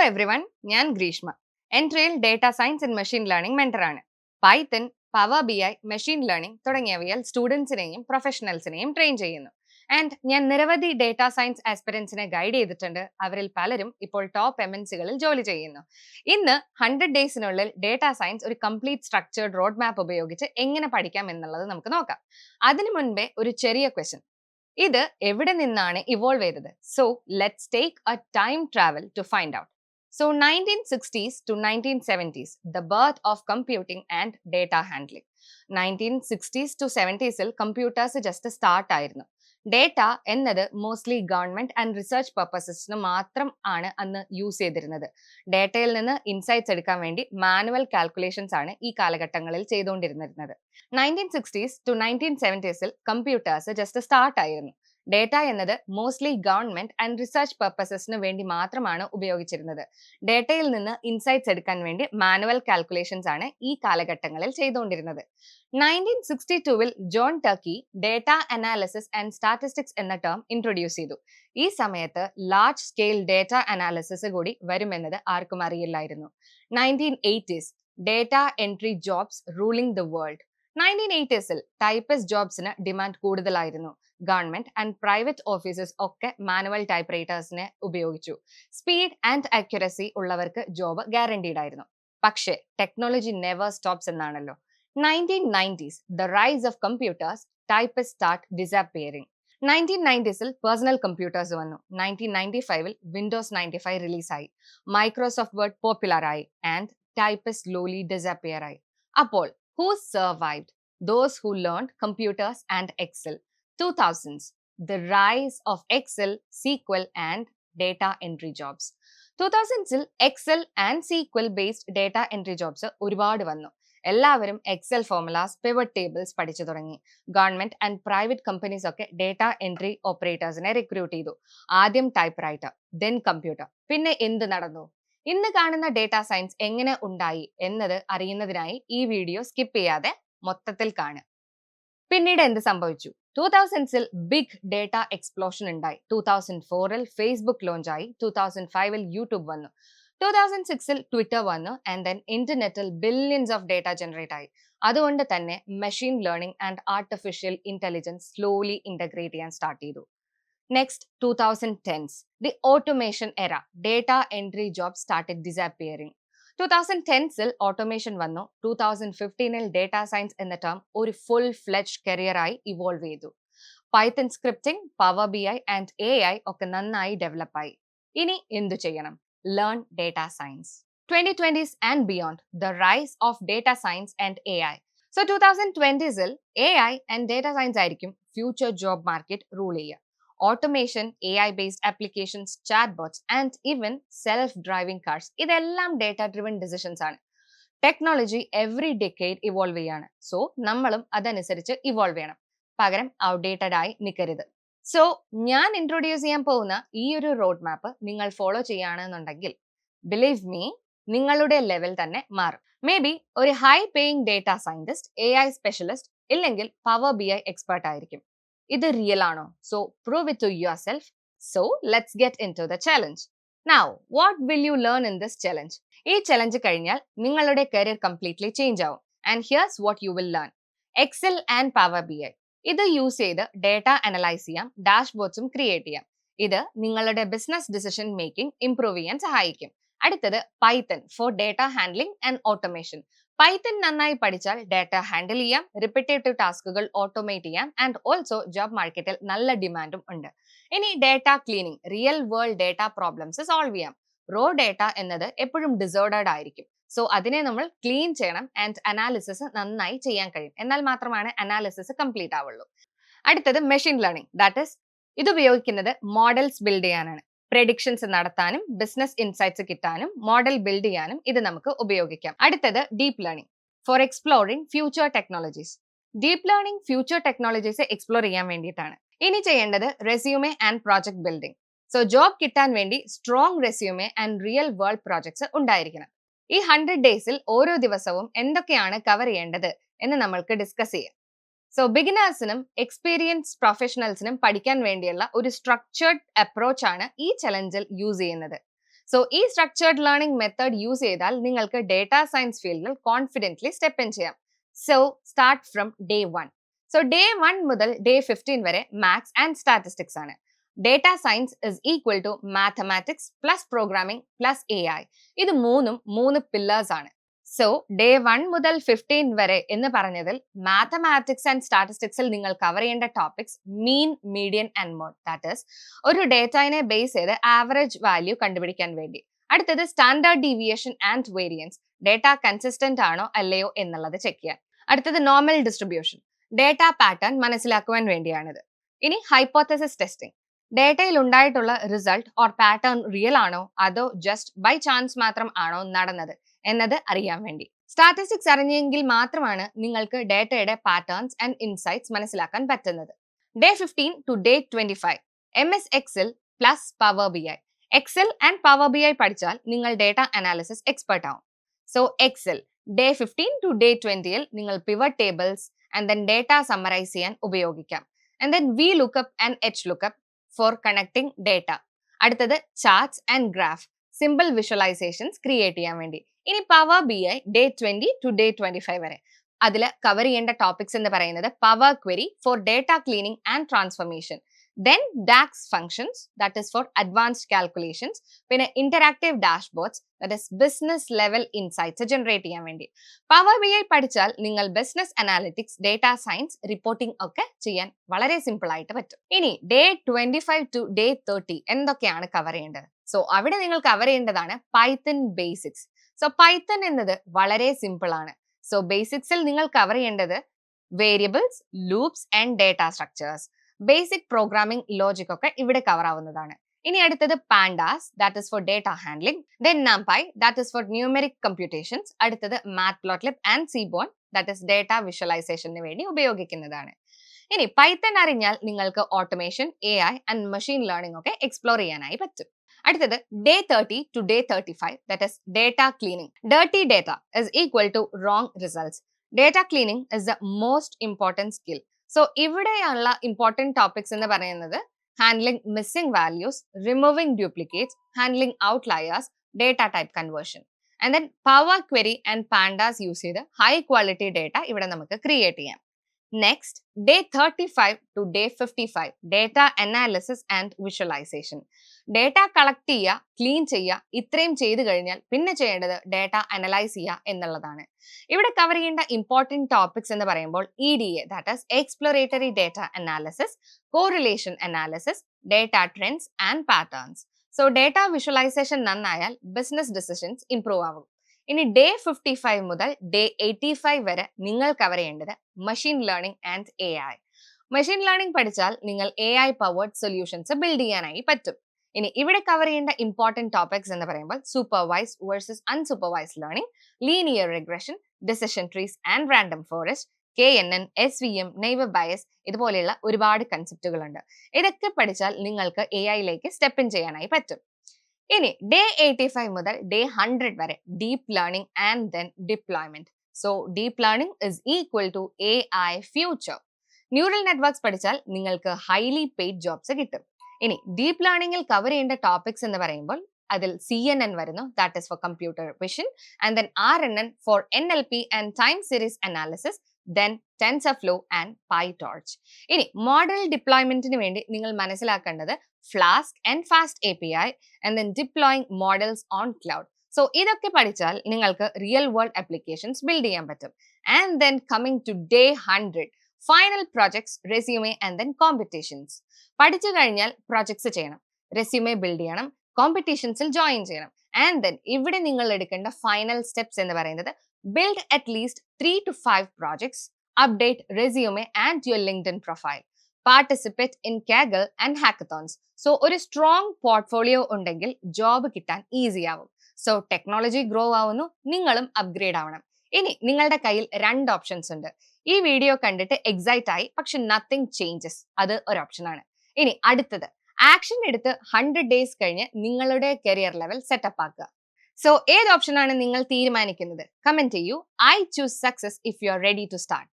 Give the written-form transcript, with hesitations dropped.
Everyone, ഞാൻ ഗ്രീഷ്മ. എൻട്രിയിൽ data science and machine learning മെന്ററാണ്. Python, power B I, machine learning തുടങ്ങിയവയിൽ സ്റ്റുഡൻസിനെയും പ്രൊഫഷണൽസിനെയും ട്രെയിൻ ചെയ്യുന്നു. ആൻഡ് ഞാൻ നിരവധി ഡേറ്റ സയൻസ് ആസ്പിറൻസിനെ ഗൈഡ് ചെയ്തിട്ടുണ്ട്. അവരിൽ പലരും ഇപ്പോൾ ടോപ്പ് എംഎൻസികളിൽ ജോലി ചെയ്യുന്നു. ഇന്ന് 100 ഡേയ്സിനുള്ളിൽ ഡേറ്റ സയൻസ് ഒരു കംപ്ലീറ്റ് സ്ട്രക്ചേർഡ് റോഡ് മാപ്പ് ഉപയോഗിച്ച് എങ്ങനെ പഠിക്കാം എന്നുള്ളത് നമുക്ക് നോക്കാം. അതിനു മുൻപേ ഒരു ചെറിയ ക്വസ്റ്റ്യൻ. ഇത് എവിടെ നിന്നാണ് ഇവോൾവ് ചെയ്തത്? So let's take a time travel to find out. So 1960s to 1970s, the birth of computing and data handling. 1960s to 70s computers just start ആയിരുന്നു. ഡേറ്റ എന്നത് മോസ്റ്റ്ലി ഗവൺമെന്റ് ആൻഡ് റിസർച്ച് പർപ്പസസിന് മാത്രം ആണ് അന്ന് use ചെയ്തിരുന്നത്. ഡേറ്റയിൽ നിന്ന് insights എടുക്കാൻ വേണ്ടി manual calculations ആണ് ഈ കാലഘട്ടങ്ങളിൽ ചെയ്തുകൊണ്ടിരുന്നത്. 1960s to 1970s computers just start ആയിരുന്നു. ഡേറ്റ എന്നത് മോസ്റ്റ്ലി ഗവൺമെന്റ് ആൻഡ് റിസർച്ച് പർപ്പസസിന് വേണ്ടി മാത്രമാണ് ഉപയോഗിച്ചിരുന്നത്. ഡേറ്റയിൽ നിന്ന് ഇൻസൈറ്റ്സ് എടുക്കാൻ വേണ്ടി മാനുവൽ കാൽക്കുലേഷൻസ് ആണ് ഈ കാലഘട്ടങ്ങളിൽ ചെയ്തുകൊണ്ടിരുന്നത്. 1962 John Turkey data analysis and statistics എന്ന ടേം ഇൻട്രൊഡ്യൂസ് ചെയ്തു. ഈ സമയത്ത് ലാർജ് സ്കെയിൽ ഡേറ്റ അനാലിസിസ് കൂടി വരുമെന്നത് ആർക്കും അറിയില്ലായിരുന്നു. 1980s data entry jobs ruling the world. 1980s typist ജോബ്സിന് ഡിമാൻഡ് കൂടുതലായിരുന്നു. ഗവൺമെന്റ് ആൻഡ് പ്രൈവറ്റ് ഓഫീസസ് ഒക്കെ മാനുവൽ ടൈപ്പ് റൈറ്റേഴ്സിനെ ഉപയോഗിച്ചു. സ്പീഡ് ആൻഡ് അക്യുറസി ഉള്ളവർക്ക് ജോബ് ഗ്യാരണ്ടീഡ് ആയിരുന്നു. പക്ഷേ ടെക്നോളജി നെവർ സ്റ്റോപ്സ് എന്നാണല്ലോ. 1990s the rise of computers, typist start disappearing. 1990s personal computers വന്നു. 1995 വിൻഡോസ് 95 റിലീസായി. മൈക്രോസോഫ്റ്റ് വേർഡ് പോപ്പുലർ ആയി ആൻഡ് ടൈപ്പിസ്റ്റ് സ്ലോലി ഡിസപ്പിയർ ആയി. അപ്പോൾ who survived? Those who learned computers and Excel. 2000s, the rise of Excel, SQL and data entry jobs. 2000s Excel and SQL based data entry jobs ഒരുപാട് വന്നു. എല്ലാവരും Excel formulas, pivot tables പഠിച്ചു തുടങ്ങി. Government and private companies ഒക്കെ data entry ഓപ്പറേറ്റേഴ്സിനെ recruit ചെയ്തു. ആദ്യം type writer, then computer. പിന്നെ എന്ത് നടന്നു? ഇന്ന് കാണുന്ന ഡേറ്റ സയൻസ് എങ്ങനെ ഉണ്ടായി എന്നത് അറിയുന്നതിനായി ഈ വീഡിയോ സ്കിപ്പ് ചെയ്യാതെ മൊത്തത്തിൽ കാണുക. പിന്നീട് എന്ത് സംഭവിച്ചു? 2000s ബിഗ് ഡേറ്റ എക്സ്പ്ലോഷൻ ഉണ്ടായി. 2004 ഫേസ്ബുക്ക് ലോഞ്ച് ആയി. 2005 യൂട്യൂബ് വന്നു. 2006 ട്വിറ്റർ വന്നു. ആൻഡ് ദെൻ ഇന്റർനെറ്റിൽ ബില്യൺസ് ഓഫ് ഡേറ്റ ജനറേറ്റ് ആയി. അതുകൊണ്ട് തന്നെ machine learning and artificial intelligence slowly integrate ചെയ്യാൻ സ്റ്റാർട്ട് ചെയ്തു. Next, 2010s, the automation era, data entry jobs started disappearing. 2010s automation വന്നു. 2015 data science എന്ന ടേം ഒരു ഫുൾ ഫ്ലെഡ്ജ് കരിയർ ആയി ഇവോൾവ് ചെയ്തു. Python scripting, power B I and AI ഒക്കെ നന്നായി develop ആയി. ഇനി എന്തു ചെയ്യണം? Learn data science. 2020s and beyond, the rise of data science and AI. So 2020s AI and data science ആയിരിക്കും future job market rule ചെയ്യുക. Automation, AI based applications, chatbots and even self-driving cars, ഇതെല്ലാം data driven decisions ആണ്. Technology every decade evolve ചെയ്യാണ്. So നമ്മളും അതനുസരിച്ച് evolve ചെയ്യണം. പകരം outdated ആയി നിൽക്കരുത്. സോ ഞാൻ ഇൻട്രൊഡ്യൂസ് ചെയ്യാൻ പോകുന്ന ഈ ഒരു റോഡ് മാപ്പ് നിങ്ങൾ ഫോളോ ചെയ്യുകയാണെന്നുണ്ടെങ്കിൽ ബിലീവ് മീ, നിങ്ങളുടെ ലെവൽ തന്നെ മാറും. മേ ബി ഒരു high paying data scientist, AI specialist, ഇല്ലെങ്കിൽ പവർ ബി ഐ എക്സ്പെർട്ട് ആയിരിക്കും. ഇത് റിയൽ ആണോ? So prove it to yourself. So let's get into the challenge. Now what will you learn in this challenge? ഈ challenge കഴിഞ്ഞാൽ നിങ്ങളുടെ career completely change ആവും. And here's what you will learn. Excel and power B I. ഇത് use ചെയ്ത് data analyse ചെയ്യാം, ഡാഷ്ബോർഡ്സും create ചെയ്യാം. ഇത് നിങ്ങളുടെ ബിസിനസ് ഡിസിഷൻ മേക്കിംഗ് ഇംപ്രൂവ് ചെയ്യാൻ സഹായിക്കും. അടുത്തത് Python four data handling and automation. Python നന്നായി പഠിച്ചാൽ ഡേറ്റ ഹാൻഡിൽ ചെയ്യാം, റിപ്പീറ്റേറ്റീവ് ടാസ്കുകൾ ഓട്ടോമേറ്റ് ചെയ്യാം ആൻഡ് ഓൾസോ ജോബ് മാർക്കറ്റിൽ നല്ല ഡിമാൻഡും ഉണ്ട്. ഇനി data cleaning, real world data problems solve ചെയ്യാം. റോ ഡേറ്റ എന്നത് എപ്പോഴും ഡിസോർഡേഡ് ആയിരിക്കും. സോ അതിനെ നമ്മൾ ക്ലീൻ ചെയ്യണം ആൻഡ് അനാലിസിസ് നന്നായി ചെയ്യാൻ കഴിയും. എന്നാൽ മാത്രമാണ് അനാലിസിസ് കംപ്ലീറ്റ് ആവുള്ളൂ. അടുത്തത് മെഷീൻ ലേണിംഗ്. ദാറ്റ് ഇസ്, ഇത് ഉപയോഗിക്കുന്നത് മോഡൽസ് ബിൽഡ് ചെയ്യാനാണ്. പ്രെഡിക്ഷൻസ് നടത്താനും ബിസിനസ് ഇൻസൈറ്റ്സ് കിട്ടാനും മോഡൽ ബിൽഡ് ചെയ്യാനും ഇത് നമുക്ക് ഉപയോഗിക്കാം. അടുത്തത് deep learning four exploring future technologies. Deep learning future technologies explore ചെയ്യാൻ വേണ്ടിയിട്ടാണ്. ഇനി ചെയ്യേണ്ടത് resume and project building. So job കിട്ടാൻ വേണ്ടി strong resume and real world projects ഉണ്ടായിരിക്കണം. ഈ 100 ഡേയ്സിൽ ഓരോ ദിവസവും എന്തൊക്കെയാണ് കവർ ചെയ്യേണ്ടത് എന്ന് നമ്മൾക്ക് ഡിസ്കസ് ചെയ്യാം. സോ ബിഗിനേഴ്സിനും എക്സ്പീരിയൻസ് പ്രൊഫഷണൽസിനും പഠിക്കാൻ വേണ്ടിയുള്ള ഒരു സ്ട്രക്ചേർഡ് അപ്രോച്ച് ആണ് ഈ ചലഞ്ചിൽ യൂസ് ചെയ്യുന്നത്. സോ ഈ സ്ട്രക്ചേർഡ് ലേണിംഗ് മെത്തേഡ് യൂസ് ചെയ്താൽ നിങ്ങൾക്ക് ഡേറ്റാ സയൻസ് ഫീൽഡിൽ കോൺഫിഡൻ്റ്ലി സ്റ്റെപ്പ് ഇൻ ചെയ്യാം. So start from day 1. So day 1 മുതൽ ഡേ 15 വരെ മാത്സ് ആൻഡ് സ്റ്റാറ്റിസ്റ്റിക്സ് ആണ്. Data science is equal to mathematics plus programming plus AI. ഇത് മൂന്ന് പില്ലേഴ്സ് ആണ്. സോ ഡേ 1 മുതൽ 15 വരെ എന്ന് പറഞ്ഞതിൽ മാത്തമാറ്റിക്സ് ആൻഡ് സ്റ്റാറ്റിസ്റ്റിക്സിൽ നിങ്ങൾ കവർ ചെയ്യേണ്ട topics mean, median and mode. That is ഒരു ഡേറ്റയെ ബേസ് ചെയ്ത് ആവറേജ് വാല്യൂ കണ്ടുപിടിക്കാൻ വേണ്ടി. അടുത്തത് standard deviation and variance. Data consistent ആണോ അല്ലയോ എന്നുള്ളത് ചെക്ക് ചെയ്യാൻ. അടുത്തത് നോർമൽ ഡിസ്ട്രിബ്യൂഷൻ. ഡേറ്റ പാറ്റേൺ മനസ്സിലാക്കുവാൻ വേണ്ടിയാണിത്. ഇനി ഹൈപ്പോത്തസിസ് ടെസ്റ്റിംഗ്. ഡേറ്റയിൽ ഉണ്ടായിട്ടുള്ള റിസൾട്ട് ഓർ പാറ്റേൺ റിയൽ ആണോ അതോ ജസ്റ്റ് ബൈ ചാൻസ് മാത്രം ആണോ നടന്നത് എന്നത് അറിയാൻ വേണ്ടി. സ്റ്റാറ്റിസ്റ്റിക്സ് അറിഞ്ഞെങ്കിൽ മാത്രമാണ് നിങ്ങൾക്ക് ഡേറ്റയുടെ പാറ്റേൺസ് ആൻഡ് ഇൻസൈറ്റ്സ് മനസ്സിലാക്കാൻ പറ്റുന്നത്. Day 15 to day 25 MS Excel plus power BI. Excel and power BI പഠിച്ചാൽ നിങ്ങൾ ഡേറ്റ അനാലിസിസ് എക്സ്പെർട്ട് ആവും. So Excel day 15 to day 20 നിങ്ങൾ pivot tables and then data summarize ചെയ്യാൻ ഉപയോഗിക്കാം. And then VLOOKUP and HLOOKUP for connecting data. അടുത്തത് charts and graph, simple visualizations create ചെയ്യാൻ വേണ്ടി. ഇനി power BI day 20 to day 25 വരെ അതിൽ കവർ ചെയ്യേണ്ട ടോപ്പിക്സ് എന്ന് പറയുന്നത് power query for data cleaning and transformation, then DAX functions that is for advanced calculations, പിന്നെ interactive dashboards that is business level insights generate ചെയ്യാൻ വേണ്ടി. പവർ BI പഠിച്ചാൽ നിങ്ങൾ business analytics, data science, reporting ഒക്കെ ചെയ്യാൻ വളരെ സിമ്പിൾ ആയിട്ട് പറ്റും. ഇനി ഡേ 25 ടു ഡേ 30 എന്തൊക്കെയാണ് കവർ ചെയ്യേണ്ടത്? സോ അവിടെ നിങ്ങൾ കവർ ചെയ്യേണ്ടതാണ് പൈത്തൺ ബേസിക്സ്. സോ പൈത്തൺ എന്നത് വളരെ സിമ്പിൾ ആണ്. സോ ബേസിക്സിൽ നിങ്ങൾ കവർ ചെയ്യേണ്ടത് variables, loops and data structures, basic programming logic ഒക്കെ ഇവിടെ കവർ ആവുന്നതാണ്. ഇനി അടുത്തത് pandas that is for data handling, then NumPy that is for numeric computations, അടുത്തത് Matplotlib and Seaborn that is data വിഷ്വലൈസേഷന് വേണ്ടി ഉപയോഗിക്കുന്നതാണ്. ഇനി പൈത്തൺ അറിഞ്ഞാൽ നിങ്ങൾക്ക് automation, AI and machine learning ഒക്കെ എക്സ്പ്ലോർ ചെയ്യാനായി പറ്റും. അടുത്തത് day 30 to day 35 that is data cleaning. Dirty data is equal to wrong results. Data cleaning is the most important skill. So ഇവിടെയുള്ള ഇമ്പോർട്ടൻറ്റ് ടോപ്പിക്സ് എന്ന് പറയുന്നത് handling missing values, removing duplicates, handling outliers, data type conversion. And then power query and pandas use ചെയ്ത് high quality data ഇവിടെ നമുക്ക് create ചെയ്യാം. Next day 35 to day 55 data analysis and visualization. Data collect ചെയ്യുക, clean ചെയ്യുക, ഇത്രയും ചെയ്തു കഴിഞ്ഞാൽ പിന്നെ ചെയ്യേണ്ടത് ഡേറ്റ അനലൈസ് ചെയ്യുക എന്നുള്ളതാണ്. ഇവിടെ കവർ ചെയ്യേണ്ട ഇമ്പോർട്ടൻറ്റ് ടോപ്പിക്സ് എന്ന് പറയുമ്പോൾ EDA that is exploratory data analysis, correlation analysis, data trends and patterns. So data visualisation നന്നായാൽ ബിസിനസ് ഡിസിഷൻസ് ഇംപ്രൂവ് ആവും. ഇനി ഡേ 55 മുതൽ ഡേ 85 വരെ നിങ്ങൾ കവർ ചെയ്യേണ്ടത് machine learning and AI. Machine learning പഠിച്ചാൽ നിങ്ങൾ AI പവേർഡ് സൊല്യൂഷൻസ് ബിൽഡ് ചെയ്യാനായി പറ്റും. ഇനി ഇവിടെ കവർ ചെയ്യേണ്ട ഇമ്പോർട്ടൻറ്റ് ടോപ്പിക്സ് എന്ന് പറയുമ്പോൾ supervised versus unsupervised learning, linear regression, decision trees and random forest, KNN, SVM, neighbour bias, ഇതുപോലെയുള്ള ഒരുപാട് കൺസെപ്റ്റുകളുണ്ട്. ഇതൊക്കെ പഠിച്ചാൽ നിങ്ങൾക്ക് AI-യിലേക്ക് സ്റ്റെപ്പ് ഇൻ ചെയ്യാനായി പറ്റും. ഇനി ഡേ 85 മുതൽ ഡേ 100 വരെ deep learning and then deployment. So deep learning is equal to AI future. Neural networks പഠിച്ചാൽ നിങ്ങൾക്ക് ഹൈലി പെയ്ഡ് ജോബ്സ് കിട്ടും. ഇനി ഡീപ്പ് ലേണിംഗിൽ കവർ ചെയ്യേണ്ട ടോപ്പിക്സ് എന്ന് പറയുമ്പോൾ അതിൽ CNN വരുന്നു that is for computer vision, and then RNN for NLP and time series analysis, then TensorFlow and PyTorch. ഇനി മോഡൽ ഡിപ്ലോയ്മെന്റിന് വേണ്ടി നിങ്ങൾ മനസ്സിലാക്കേണ്ടത് Flask and fast API and then deploying models on cloud. So ഇതൊക്കെ പഠിച്ചാൽ നിങ്ങൾക്ക് real world applications build ചെയ്യാൻ പറ്റും. And then coming to day 100 final projects, resume and then competitions. പഠിച്ചു കഴിഞ്ഞാൽ പ്രോജക്ട്സ് ചെയ്യണം, റെസ്യൂമേ ബിൽഡ് ചെയ്യണം, കോമ്പറ്റീഷൻസിൽ ജോയിൻ ചെയ്യണം. ആൻഡ് ദെൻ ഇവിടെ നിങ്ങൾ എടുക്കേണ്ട ഫൈനൽ സ്റ്റെപ്സ് എന്ന് പറയുന്നത് build at least 3 to 5 projects, update resume and your LinkedIn profile, participate in Kaggle and hackathons. So ഒരു സ്ട്രോങ് പോർട്ട്ഫോളിയോ ഉണ്ടെങ്കിൽ ജോബ് കിട്ടാൻ ഈസി ആവും. സോ ടെക്നോളജി ഗ്രോ ആവുന്നു, നിങ്ങളും അപ്ഗ്രേഡ് ആവണം. ഇനി നിങ്ങളുടെ കയ്യിൽ 2 ഓപ്ഷൻസ് ഉണ്ട്. ഈ വീഡിയോ കണ്ടിട്ട് എക്സൈറ്റ് ആയി പക്ഷെ നത്തിങ് ചേഞ്ചസ്, അത് ഒരു ഓപ്ഷനാണ്. ഇനി അടുത്തത് ആക്ഷൻ എടുത്ത് 100 ഡേയ്സ് കഴിഞ്ഞ് നിങ്ങളുടെ കരിയർ ലെവൽ സെറ്റപ്പ് ആക്കുക. സോ ഏത് ഓപ്ഷനാണ് നിങ്ങൾ തീരുമാനിക്കുന്നത്? കമന്റ് ചെയ്യൂ. I choose success if you are ready to start.